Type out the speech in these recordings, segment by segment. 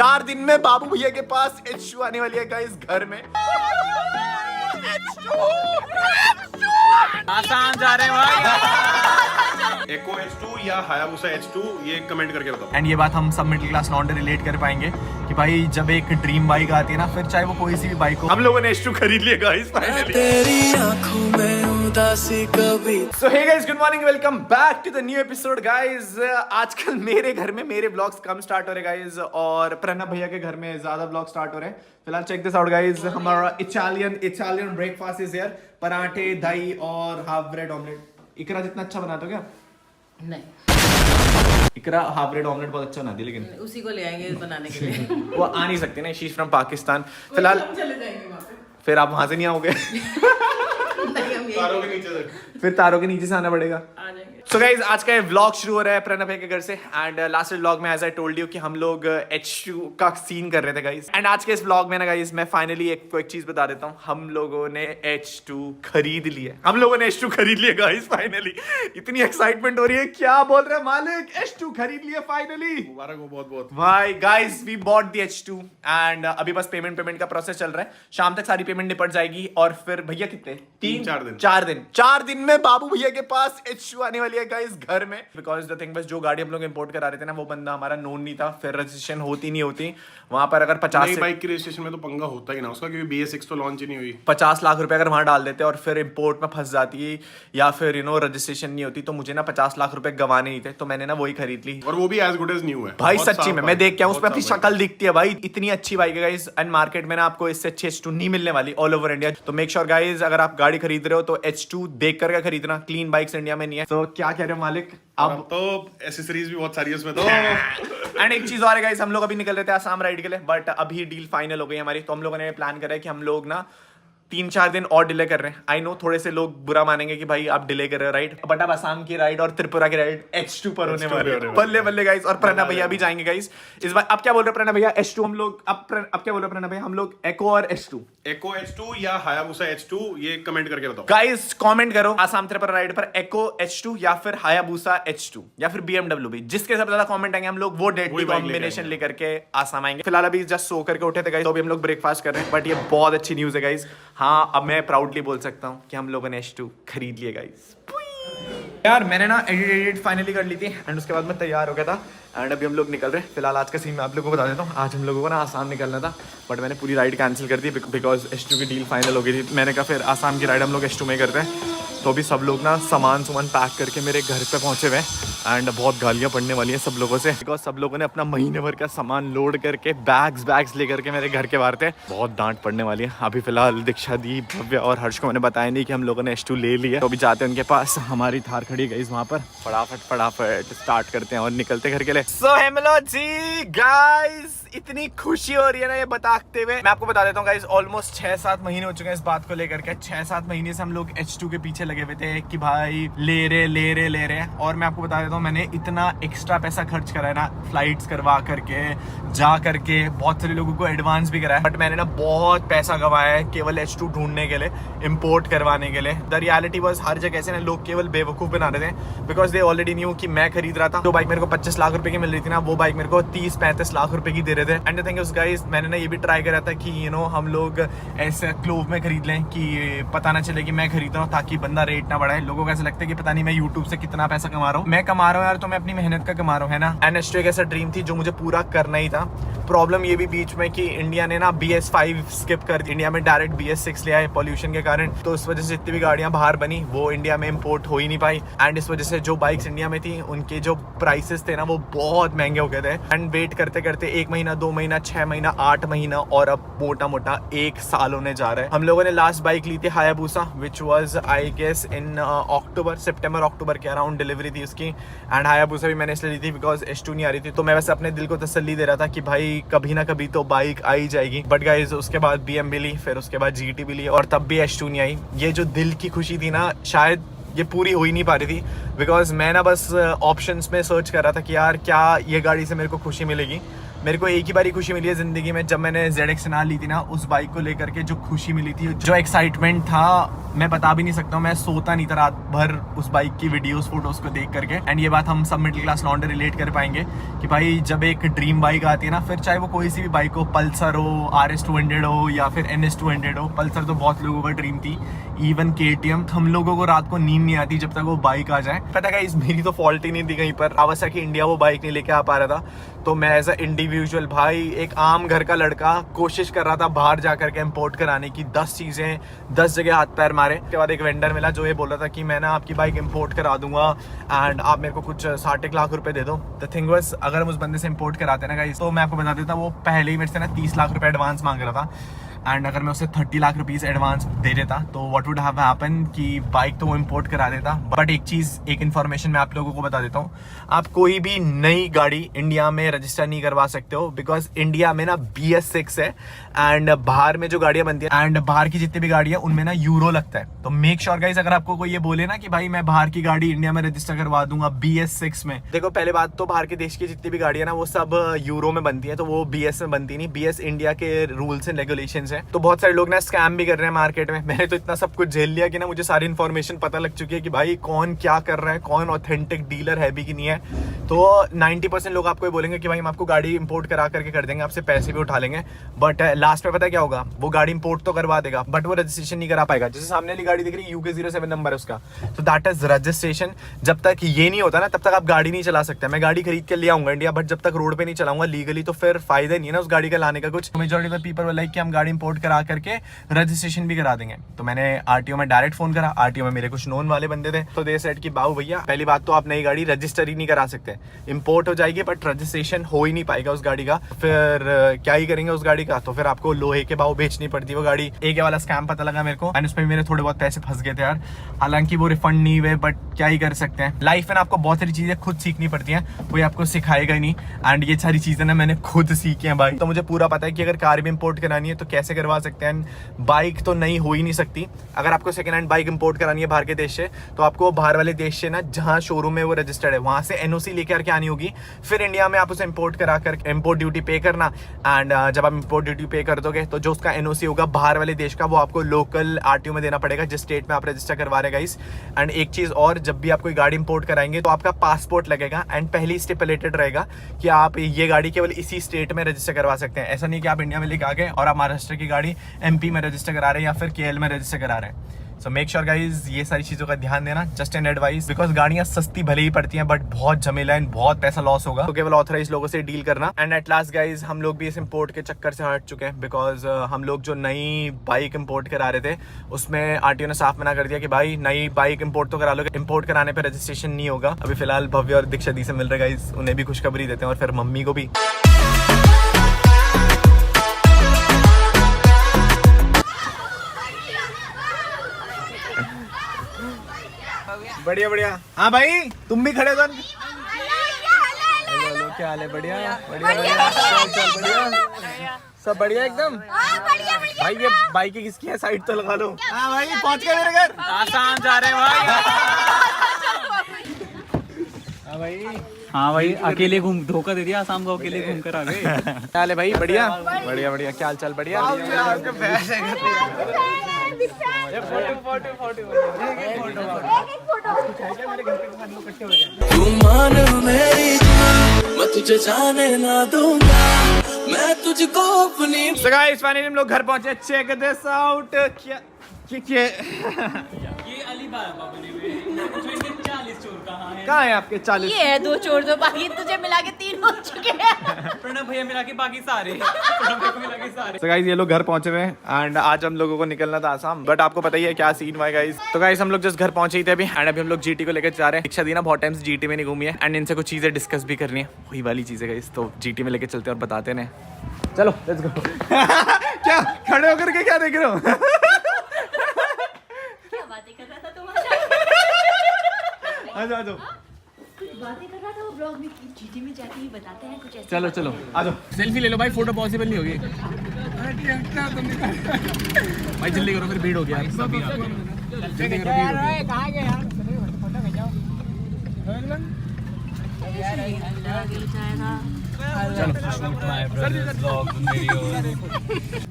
4 दिन में बाबू भैया के पास H2 आने वाली है गाइस घर में। आसान जा रहे हैं भाई। एको H2 या हायाबुसा H2 ये कमेंट करके बताओ। एंड ये बात हम सब मिडिल क्लास लॉन्डे रिलेट कर पाएंगे कि भाई जब एक ड्रीम बाइक आती है ना, फिर चाहे वो कोई सी भी बाइक हो, हम लोगों ने H2 खरीद लिया गाइस फाइनली। तेरी आंखों में उदासी कभी। So hey guys, good morning, welcome back to the new episode guys. आजकल मेरे घर में मेरे ब्लॉग्स कम स्टार्ट हो रहे गाइस, और प्रणब भैया के घर में ज्यादा ब्लॉग स्टार्ट हो रहे हैं। फिलहाल चेक दिस आउट गाइस, हमारा इटालियन ब्रेकफास्ट इज हियर। पराठे, दही और हाफ ब्रेड ऑमलेट। इकरा जितना अच्छा बनाते हो क्या? नहीं, इकरा हाफ ब्रेड ऑमलेट बहुत अच्छा बनाती है, लेकिन उसी को ले आएंगे बनाने के लिए। वो आ नहीं सकती ना, शी इज फ्रॉम पाकिस्तान। फिलहाल हम चले जाएंगे वहाँ पे। फिर आप वहां से नहीं आओगे। नहीं, हम यही तारों के नीचे तक। फिर तारों के नीचे से आना पड़ेगा। आ जाएंगे। सो गाइज, आज का व्लॉग शुरू हो रहा है प्रणब भैया के घर से। एंड लास्ट व्लॉग में एज आई टोल्ड यू कि हम लोग H2 का सीन कर रहे थे गाइज। एंड आज के इस व्लॉग में ना गाइज मैं फाइनली एक चीज बता देता हूँ, हम लोगों ने H2 खरीद लिया। हम लोगों ने H2 खरीद लिया गाइज फाइनली। इतनी एक्साइटमेंट हो रही है, क्या बोल रहे हैं मालिक, H2 खरीद लिया फाइनली। मुबारक हो बहुत बहुत। भाई guys, we bought the H2 and अभी बस पेमेंट का प्रोसेस चल रहा है। शाम तक सारी पेमेंट निपट जाएगी और फिर भैया कितने 4 दिन में बाबू भैया के पास H2 आने वाली है गाइस घर में। बिकॉज द थिंग, बस जो गाड़ी हम लोग इंपोर्ट करा रहे थे ना, वो बंदा हमारा नोन नहीं था। फिर रजिस्ट्रेशन होती नहीं होती वहां पर। अगर 50 बाइक की रजिस्ट्रेशन में तो पंगा होता ही ना उसका, क्योंकि BS6 तो लॉन्च ही नहीं हुई। 50 लाख रुपए अगर वहां डाल देते और फिर इंपोर्ट में फंस जाती या फिर रजिस्ट्रेशन नहीं होती, तो मुझे ना 50 लाख रुपए गंवाने नहीं थे। तो मैंने ना वही खरीद ली, और वो भी एज गुड एज न्यू है भाई। बहुत सच्ची में साफ मैं देख के आऊं, बहुत उसमें अपनी साफ शक्ल दिखती है भाई। इतनी अच्छी बाइक है गाइस, एंड मार्केट में ना आपको इससे अच्छी H2 नहीं मिलने वाली ऑल ओवर इंडिया। तो मेक श्योर गाइस, अगर आप गाड़ी खरीद रहे हो तो H2 देख कर खरीदना। क्लीन बाइक्स इंडिया में नहीं है। तो क्या कह रहे हो मालिक? अब तो एसेसरीज भी बहुत सारी है उसमें तो। एंड एक चीज और है गाइस, हम लोग अभी निकल रहे थे आसाम राइड के लिए, बट अभी डील फाइनल हो गई हमारी। तो हम लोगों ने प्लान करा है कि हम लोग ना 3-4 दिन और डिले कर रहे हैं। आई नो थोड़े से लोग बुरा मानेंगे कि भाई आप डिले कर रहे हो राइड, बट अब आसाम की राइड और त्रिपुरा की राइड H2 पर होने वाली है। बल्ले बल्ले गाइस। और प्रणब भैया भी जाएंगे गाइस इस बार। अब क्या बोल रहे प्रणब भैया? H2 हम लोग अब क्या बोल रहे प्रणब भैया? हम लोग एको और H2, एको H2 या हायाबुसा H2 ये कमेंट करके बताओ गाइस। कमेंट करो आसाम त्रिपुरा राइड पर एको H2 या फिर हायाबुसा H2 या फिर BMW भी। जिसके सबसे ज्यादा कमेंट आएंगे हम लोग वो डेट की कॉम्बिनेशन लेकर के आसाम आएंगे। फिलहाल अभी जस्ट सो करके उठे थे गाइस, तो अभी हम लोग ब्रेकफास्ट कर रहे हैं। बट ये बहुत अच्छी न्यूज है गाइस। हाँ, अब मैं प्राउडली बोल सकता हूँ कि हम लोगों ने H2 खरीद लिया गाइस। यार मैंने ना एडिट फाइनली कर ली थी एंड उसके बाद मैं तैयार हो गया था। एंड अभी हम लोग निकल रहे हैं। फिलहाल आज का सीन मैं आप लोगों को बता देता हूँ। आज हम लोगों को ना आसाम निकलना था, बट मैंने पूरी राइड कैंसिल कर दी बिकॉज H2 की डील फाइनल हो गई थी। मैंने कहा फिर आसाम की राइड हम लोग H2 में करते हैं। तो अभी सब लोग ना सामान पैक करके मेरे घर पे पहुंचे हुए हैं। एंड बहुत गालियां पड़ने वाली हैं सब लोगों से, बिकॉज सब लोगों ने अपना महीने भर का सामान लोड करके बैग्स लेकर के मेरे घर के बाहर थे। बहुत डांट पड़ने वाली है। अभी फिलहाल दीक्षा दी, भव्य और हर्ष को मैंने बताया नहीं कि हम लोगों ने H2 ले लिया। तो अभी जाते हैं उनके पास। हमारी थार खड़ी गई वहां पर। फटाफट स्टार्ट करते हैं और निकलते घर के लिए। सो हेलो जी गाइस, इतनी खुशी हो रही है ना ये बताते हुए। मैं आपको बता देता हूँ गाइस, ऑलमोस्ट 6-7 महीने हो चुके हैं इस बात को लेकर के। 6-7 महीने से हम लोग H2 के पीछे लगे हुए थे कि भाई ले रहे। और मैं आपको बता देता हूँ, मैंने इतना एक्स्ट्रा पैसा खर्च करा है ना, फ्लाइट्स करवा करके, जा करके, बहुत सारे लोगों को एडवांस भी कराया। बट मैंने ना बहुत पैसा गंवाया है केवल H2 ढूंढने के लिए, इम्पोर्ट करवाने के लिए। द रियलिटी वाज, हर जगह से ना लोग केवल बेवकूफ बना रहे थे, बिकॉज दे ऑलरेडी न्यू कि मैं खरीद रहा था। जो बाइक मेरे को 25 लाख रुपए की मिल रही थी ना, वो बाइक मेरे को 30-35 लाख रुपए की दे रहे थे। And the thing is guys, मैंने ना ये भी ट्राई करा था कि हम लोग ऐसे क्लोव में खरीद लें कि पता ना चले कि मैं खरीद रहा हूँ, ताकि बंदा रेट ना बढ़ाए। लोगों को ऐसा लगता है कि पता नहीं मैं यूट्यूब से कितना पैसा कमा रहा हूँ। मैं कमा रहा हूँ यार, तो मैं अपनी मेहनत का कमा रहा हूँ, है ना। एंड H2 एक ऐसा ड्रीम थी जो मुझे पूरा करना ही था। प्रॉब्लम ये भी बीच में कि इंडिया ने ना BS5 स्किप कर, इंडिया में डायरेक्ट BS6 ले आए पॉल्यूशन के कारण। तो इस वजह से जितनी भी गाड़ियां बाहर बनी वो इंडिया में इंपोर्ट हो ही नहीं पाई। एंड इस वजह से जो बाइक्स इंडिया में थी उनके जो प्राइसेस थे ना, वो बहुत महंगे हो गए थे। एंड वेट करते करते 1 महीना, 2 महीना, 6 महीना, 8 महीना और अब मोटा 1 साल होने जा रहा है। हम लोगों ने लास्ट बाइक ली थी Hayabusa, which was I guess in सितंबर अक्टूबर के अराउंड डिलीवरी थी उसकी। एंड हायाबुसा भी मैंने इसलिए ली थी बिकॉज H2 नहीं आ रही थी। तो मैं वैसे अपने दिल को तसल्ली दे रहा था कि भाई कभी ना कभी तो बाइक आ ही जाएगी। बट गाइज उसके बाद BM भी ली, फिर उसके बाद GT भी ली, और तब भी H2 नहीं आई। ये जो दिल की खुशी थी ना, शायद ये पूरी हो ही नहीं पा रही थी, बिकॉज मैं ना बस ऑप्शंस में सर्च कर रहा था कि यार क्या ये गाड़ी से मेरे को खुशी मिलेगी। मेरे को एक ही बारी खुशी मिली है जिंदगी में, जब मैंने ZX ली थी ना, उस बाइक को लेकर के जो खुशी मिली थी, जो एक्साइटमेंट था, मैं बता भी नहीं सकता हूँ। मैं सोता नहीं था रात भर उस बाइक की वीडियोस फोटोज को देख करके। एंड ये बात हम सब मिडिल क्लास लॉन्डे रिलेट कर पाएंगे कि भाई जब एक ड्रीम बाइक आती है ना, फिर चाहे वो कोई सी भी बाइक हो, पल्सर हो, RS200 हो या फिर NS200 हो। पल्सर तो बहुत लोगों का ड्रीम थी, इवन KTM। हम लोगों को रात को नींद नहीं आती जब तक वो बाइक आ जाए। पता है मेरी तो फॉल्ट ही नहीं थी कहीं पर, कावासाकी इंडिया वो बाइक नहीं लेके आ पा रहा था, तो मैं एज अ इंडिविजुअल भाई, एक आम घर का लड़का, कोशिश कर रहा था बाहर जा करके इम्पोर्ट कराने की। 10 चीज़ें 10 जगह हाथ पैर मारे। उसके बाद एक वेंडर मिला जो ये बोल रहा था कि मैं ना आपकी बाइक इम्पोर्ट करा दूंगा एंड आप मेरे को कुछ 60 लाख रुपए दे दो। द थिंग वाज, अगर हम उस बंदे से इम्पोर्ट कराते ना गाइस, तो मैं आपको बता देता, वो पहले ही मेरे से ना 30 लाख रुपए एडवांस मांग रहा था। एंड अगर मैं उसे 30 लाख रुपीज़ एडवांस दे देता तो व्हाट वुड हैव हैपन कि बाइक तो वो इम्पोर्ट करा देता। बट एक चीज़, एक इन्फॉर्मेशन मैं आप लोगों को बता देता हूँ, आप कोई भी नई गाड़ी इंडिया में रजिस्टर नहीं करवा सकते हो, बिकॉज इंडिया में ना BS6 है एंड बाहर में जो गाड़ियाँ बनती है एंड बाहर की जितनी भी गाड़ी है उनमें ना यूरो लगता है। तो मेक श्योर गाइस, अगर आपको कोई ये बोले ना कि भाई मैं बाहर की गाड़ी इंडिया में रजिस्टर करवा दूंगा BS6 में, देखो पहले बात तो बाहर के देश की जितनी भी गाड़ियाँ ना वो सब यूरो में बनती है, तो वो BS में बनती नहीं। BS इंडिया के रूल्स एंड रेगुलेशंस है। तो बहुत सारे लोग ना स्कैम भी कर रहे हैं मार्केट में। मैंने तो इतना सब कुछ झेल लिया कि ना मुझे सारी इन्फॉर्मेशन पता लग चुकी है कि भाई कौन क्या कर रहा है, कौन ऑथेंटिक डीलर है भी कि नहीं है। तो 90% लोग आपको ये बोलेंगे कि भाई हम आपको गाड़ी इंपोर्ट करा करके कर देंगे, आपसे पैसे भी उठा लेंगे, बट लास्ट में पता क्या होगा, वो गाड़ी इंपोर्ट तो करवा देगा बट वो रजिस्ट्रेशन नहीं करा पाएगा। जैसे सामने वाली गाड़ी दिख रही है, UK07 नंबर है उसका, तो दैट इज रजिस्ट्रेशन। जब तक ये नहीं होता ना तब तक आप गाड़ी नहीं चला सकते। मैं गाड़ी खरीद के ले आऊंगा इंडिया, बट जब तक रोड पे नहीं चलाऊंगा लीगली, तो फिर फायदा नहीं है ना उस गाड़ी का लाने का कुछ। मेजॉरिटी ऑफ पीपल लाइक कि हम गाड़ी इंपोर्ट करा करके रजिस्ट्रेशन भी करा देंगे। तो मैंने RTO में डायरेक्ट फोन करा, RTO में मेरे कुछ नोन वाले बंदे थे, तो दे सेड कि बाबू भैया पहली बात तो आप नई गाड़ी रजिस्टर ही नहीं करा सकते, इंपोर्ट हो जाएगी बट रजिस्ट्रेशन हो ही नहीं पाएगा उस गाड़ी का। फिर क्या ही करेंगे उस गाड़ी का, तो फिर आपको लोहे के भाव बेचनी पड़ती है वो गाड़ी। एक वाला स्कैम पता लगा मेरे को एंड उसमें मेरे थोड़े बहुत पैसे फंस गए थे यार। हालांकि वो रिफंड नहीं हुए, बट क्या ही कर सकते हैं। लाइफ में आपको बहुत सारी चीजें खुद सीखनी पड़ती हैं, कोई आपको सिखाएगा ही नहीं। एंड ये सारी चीजें ना मैंने खुद सीखी हैं भाई। तो मुझे पूरा पता है कि अगर कार भी इंपोर्ट करानी है तो कैसे करवा सकते हैं। बाइक तो नई हो ही नहीं सकती। अगर आपको सेकंड हैंड बाइक इंपोर्ट करानी है बाहर के देश से, तो आपको बाहर वाले देश से ना जहां शोरूम में वो रजिस्टर्ड है वहां से NOC लेकर के आनी होगी। फिर इंडिया में आप उसे इंपोर्ट करा कर इंपोर्ट ड्यूटी पे करना एंड जब आप इंपोर्ट ड्यूटी पे कर दोगे तो जो उसका NOC होगा बाहर वाले देश का, वो आपको लोकल RTO में देना पड़ेगा जिस स्टेट में आप रजिस्टर करवा रहे गाइस। एंड एक चीज और, जब भी आप कोई गाड़ी इंपोर्ट कराएंगे तो आपका पासपोर्ट लगेगा एंड पहले स्टिपुलेटेड रहेगा कि आप ये गाड़ी केवल इसी स्टेट में रजिस्टर करवा सकते हैं। ऐसा नहीं कि आप इंडिया में लेके आ गए और आप महाराष्ट्र की गाड़ी MP में रजिस्टर करा रहे हैं या फिर KL में रजिस्टर करा रहे हैं। सो मेक श्योर गाइज ये सारी चीज़ों का ध्यान देना, जस्ट एन एडवाइस, बिकॉज गाड़ियाँ सस्ती भले ही पड़ती हैं बट बहुत झमेला है, बहुत पैसा लॉस होगा। तो केवल ऑथराइज लोगों से डील करना। एंड एट लास्ट गाइज हम लोग भी इस इम्पोर्ट के चक्कर से हट चुके हैं, बिकॉज हम लोग जो नई बाइक इम्पोर्ट करा रहे थे उसमें RTO ने साफ मना कर दिया कि भाई नई बाइक इम्पोर्ट तो करा लो, इम्पोर्ट कराने पर रजिस्ट्रेशन नहीं होगा। अभी फिलहाल भव्य और दीक्षा दी से मिल रहे गाइज, उन्हें भी खुशखबरी देते हैं और फिर मम्मी को भी। बढ़िया बढ़िया। हाँ भाई तुम भी खड़े हो। हेलो क्या हाल है? बढ़िया बढ़िया बढ़िया, सब बढ़िया एकदम। भाई ये बाइक किसकी है? साइड तो लगा लो। हाँ भाई पहुंच गए मेरे घर। आसाम जा रहे हैं भाई। हाँ भाई अकेले घूम, धोखा दे दिया आसाम को, अकेले घूम कर आ गए। क्या हाल है भाई? बढ़िया बढ़िया बढ़िया। क्या हाल चाल? बढ़िया। तू मान मेरी जान, मैं तुझे जाने ना दूंगा, मैं तुझको अपनी। So guys, finally हम लोग घर पहुंचे। Check this out। क्या ये अलीबाबा बने हुए हैं। जो इनके 40 चोर कहाँ हैं? कहाँ है आपके 40? ये है 2 चोर, 2 बाकी तुझे मिला के 3 हो चुके हैं। प्रणव भैया मिला के बाकी सारे, प्रणव भैया को मिला के सारे। So guys ये लोग घर पहुंचे हुए हैं एंड आज हम लोगों को निकलना था आसाम, बट आपको पता ही है क्या सीन हुआ है गाइस। तो गाइस हम लोग जस्ट घर पहुंचे ही थे अभी एंड अभी हम लोग GT को लेकर जा रहे हैं। दीक्षा दी ना बहुत टाइम से GT में नहीं घूमी है एंड इनसे कुछ चीजें डिस्कस भी करनी है, वही वाली चीजें गाइस। तो GT में लेके चलते हैं और बताते हैं। चलो लेट्स गो। क्या खड़े होकर के क्या देख रहे हो? बातें कर रहा था तुम्हारा। आ जाओ। बातें कर रहा था वो ब्लॉग में कि GT में जाके ही बताते हैं कुछ ऐसा। चलो चलो आ जाओ। सेल्फी ले लो भाई, फोटो पॉसिबल नहीं होगी। भाई जल्दी करो, फिर भीड़ हो गया।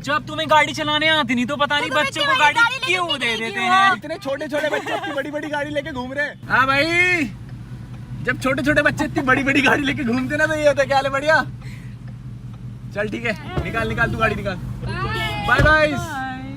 जब तुम्हें गाड़ी चलाने आती नहीं तो पता नहीं बच्चों को गाड़ी क्यों दे देते हैं। इतने छोटे छोटे बच्चे इतनी बड़ी बड़ी गाड़ी लेके घूम रहे हैं। हाँ भाई, जब छोटे छोटे बच्चे इतनी बड़ी बड़ी गाड़ी लेके घूमते ना तो ये होता है। क्या हाल है? बढ़िया। चल ठीक है, निकाल तू गाड़ी निकाल। Bye bye.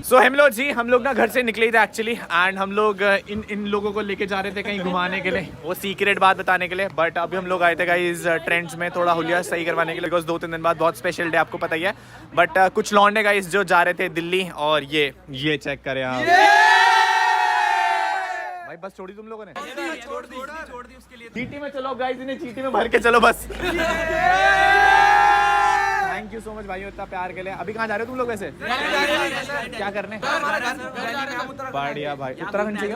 सो हेमलोड जी, हम लोग ना घर से निकले थे एक्चुअली, एंड हम लोग इन लोगों को लेके जा रहे थे कहीं घुमाने के लिए, वो सीक्रेट बात बताने के लिए। बट अभी हम लोग आए थे गाइस ट्रेंड्स में थोड़ा हुलिया सही करवाने के लिए, बिकॉज 2-3 दिन बाद बहुत स्पेशल डे, आपको पता ही है। बट कुछ लौंडे गाइस जो जा रहे थे दिल्ली, और ये चेक करें आप भाई, बस छोड़ी तुम लोगों ने। छोड़ दी उसके लिए। चीटी में चलो गाइस, इन्हें चीटी में भर के चलो बस। थैंक यू सो मच भाइयों, इतना प्यार के लिए। अभी कहाँ जा रहे हो तुम लोग वैसे? क्या करने? बढ़िया भाई, उत्तराखंड से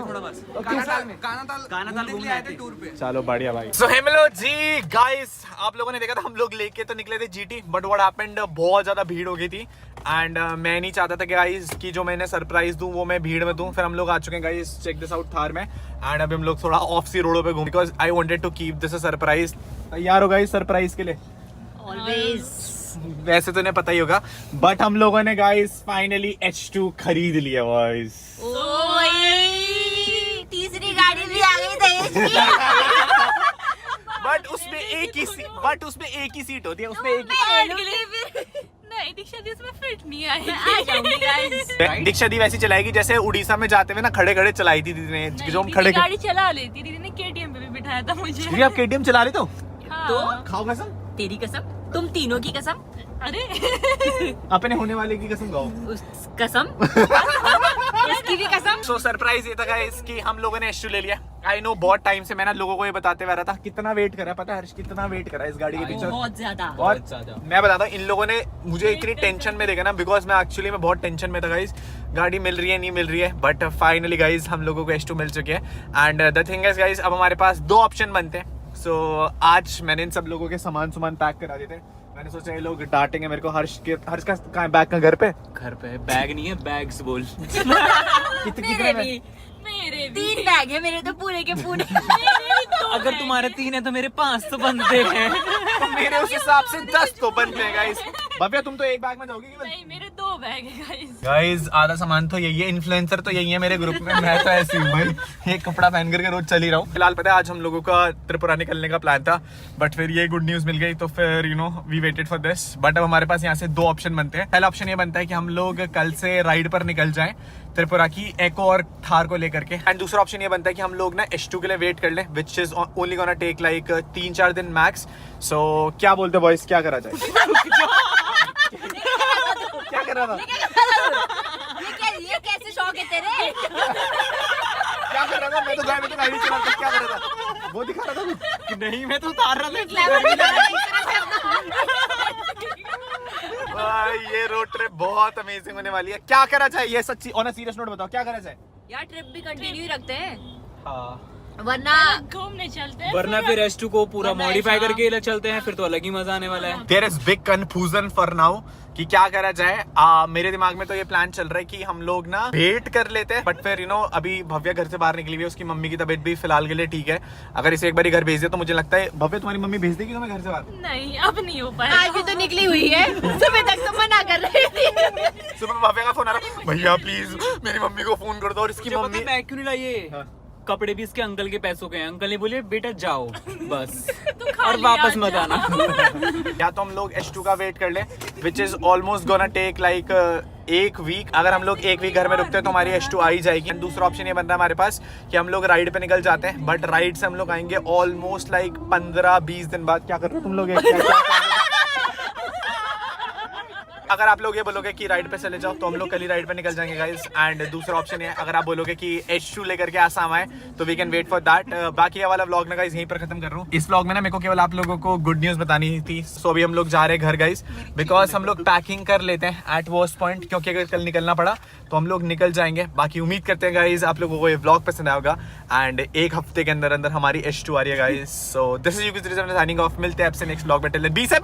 चलो बढ़िया भाई। सो हेलो जी गाइस, आप लोगों ने देखा था हम लोग लेके तो निकले थे जीटी, बट व्हाट हैपेंड, बहुत ज्यादा भीड़ हो गई थी, एंड मैं नहीं चाहता था कि गाइस कि जो मैंने सरप्राइज दूं वो मैं भीड़ में दूं। फिर हम लोग आ चुके हैं guys, check this out, Thar में, एंड अभी हम लोग थोड़ा ऑफ सी रोडों पे घूम, because I wanted to keep this a surprise. तैयार हो गाइस सरप्राइज के लिए? ऑलवेज। वैसे तो इन्हें पता ही होगा, बट हम लोगों ने गाइस फाइनली H2 खरीद लिया गाइस। तीसरी गाड़ी भी आ गई दहेज की। बट उसमें एक ही सीट होती है, उसमें एक नहीं, दीक्षा दी उसमें फिट नहीं आएगी। दीक्षा दी वैसी चलाएगी जैसे उड़ीसा में जाते हुए ना खड़े खड़े चलाई थी दीदी ने, जो हम खड़े गाड़ी चला लेती, दीदी ने KTM पे भी बिठाया था मुझे। दीदी आप KTM चला रहे तो? हाँ। खाओ कसम, तेरी कसम, तुम तीनों की कसम। अरे अपने होने वाले की कसम खाओ। उस कसम उसकी भी कसम। सो सरप्राइज ये था गाइस कि हम लोगों ने H2 ले लिया। आई नो बहुत टाइम से मैं ना लोगों को ये बताते हुए आ रहा था, कितना वेट करा, पता है हर्ष कितना वेट करा इस गाड़ी के पीछे? बहुत ज्यादा। और मैं बताता हूँ, इन लोगों ने मुझे इतनी टेंशन में देखा ना, बिकॉज मैं एक्चुअली में बहुत टेंशन में था गाइस, गाड़ी मिल रही है नहीं मिल रही है, बट फाइनली गाइस हम लोगों को H2 मिल चुकी है। And the thing is guys, अब हमारे पास 2 ऑप्शन बनते हैं। सो आज मैंने इन सब लोगों के सामान पैक करा दिए थे। मैंने सोचा ये लोग डांटेंगे मेरे को। हर्ष का कहाँ बैग का घर पे है, बैग नहीं है, बैग्स बोल। मेरे भी 3 बैग है मेरे तो पूरे के पूरे। अगर तुम्हारे 3 है तो मेरे 5 तो बनते हैं। तो मेरे उस हिसाब से 10 तो बनते हैं गाइस। भव्या तुम तो एक बैग में जाओगी? नहीं, मेरे 2 बैग है गाइस। आधा सामान तो यही है, इन्फ्लुएंसर तो यही है मेरे ग्रुप में। मैं तो ऐसे ही भाई एक कपड़ा पहन करके रोज चल ही रहा हूँ। फिलहाल पता है आज हम लोगों का त्रिपुरा निकलने का प्लान था, बट फिर ये गुड न्यूज मिल गई, तो फिर you know we waited for this. But अब हमारे पास यहाँ से 2 ऑप्शन बनते हैं। पहला ऑप्शन ये बनता है कि हम लोग कल से राइड पर निकल जाएं त्रिपुरा की एको और थार को लेकर के, एंड दूसरा ऑप्शन ये बनता है कि हम लोग ना H2 के लिए वेट कर लें, which is only gonna take like 3-4 दिन मैक्स। सो क्या बोलते बॉयज, क्या करा जाए? क्या कर रहा था? ये कैसे शौक है तेरे? क्या कर रहा था? मैं तो गाड़ी चला रहा था। क्या कर रहा था? वो दिखा रहा था? नहीं, मैं तो उतार रहा था। ये रोड ट्रिप बहुत अमेजिंग होने वाली है। क्या करा जाए? ये सच्ची ऑन अ सीरियस नोट बताओ, क्या करा जाए? यार ट्रिप भी कंटिन्यू रखते हैं, हाँ, वरना घूमने चलते हैं। वरना फिर H2 को पूरा मॉडिफाई करके चलते हैं, फिर तो अलग ही मजा आने वाला है। There is big confusion for now कि क्या करा जाए। मेरे दिमाग में तो ये प्लान चल रहा है कि हम लोग ना वेट कर लेते हैं, बट फिर यू नो अभी भव्या घर से बाहर निकली हुई है, उसकी मम्मी की तबीयत भी फिलहाल के लिए ठीक है। अगर इसे एक बार घर भेज दे तो मुझे लगता है भव्या तुम्हारी मम्मी भेज देगी तुम्हें घर से बाहर? नहीं, अब नहीं हो पाएगा। आज भी तो निकली हुई है, सुबह तक तो मना कर रही थी। सुबह भव्या का फोन आ रहा, भैया प्लीज मेरी मम्मी को फोन कर दो। और इसकी मम्मी बैग क्यों नहीं लाई? ये कपड़े भी इसके अंकल के पैसों के हैं। अंकल ने बोले बेटा जाओ बस, और वापस मत आना। या तो हम लोग H2 का वेट कर ले, which is almost gonna take like 1 week. अगर हम लोग 1 वीक घर में रुकते हैं तो हमारी H2 आ ही जाएगी। दूसरा ऑप्शन ये बनता है हमारे पास कि हम लोग राइड पे निकल जाते हैं, बट राइड से हम लोग आएंगे ऑलमोस्ट लाइक 15-20 दिन बाद। क्या कर रहे हो तुम लोग? अगर आप लोग ये बोलोगे कि राइड पे चले जाओ तो हम लोग कल ही राइड पे निकल जाएंगे गाइस। एंड दूसरा ऑप्शन है, अगर आप बोलोगे कि H2 लेकर के आसाम आए तो we can wait for that. बाकी ये वाला व्लॉग ना गाइस यहीं पर खत्म कर रहा हूँ। इस व्लॉग में ना मेरे को केवल आप लोगों को गुड न्यूज बतानी थी। सो अभी हम लोग जा रहे हैं घर गाइस, बिकॉज हम लोग पैकिंग कर लेते हैं एट वर्स्ट पॉइंट, क्योंकि अगर कल निकलना पड़ा तो हम लोग निकल जाएंगे। बाकी उम्मीद करते हैं गाइस आप लोगों को ये व्लॉग पसंद आएगा, एंड 1 हफ्ते के अंदर अंदर हमारी H2 आ रही है guys. So this is Yuki signing off. मिलते हैं आपसे नेक्स्ट व्लॉग में। Till then be safe.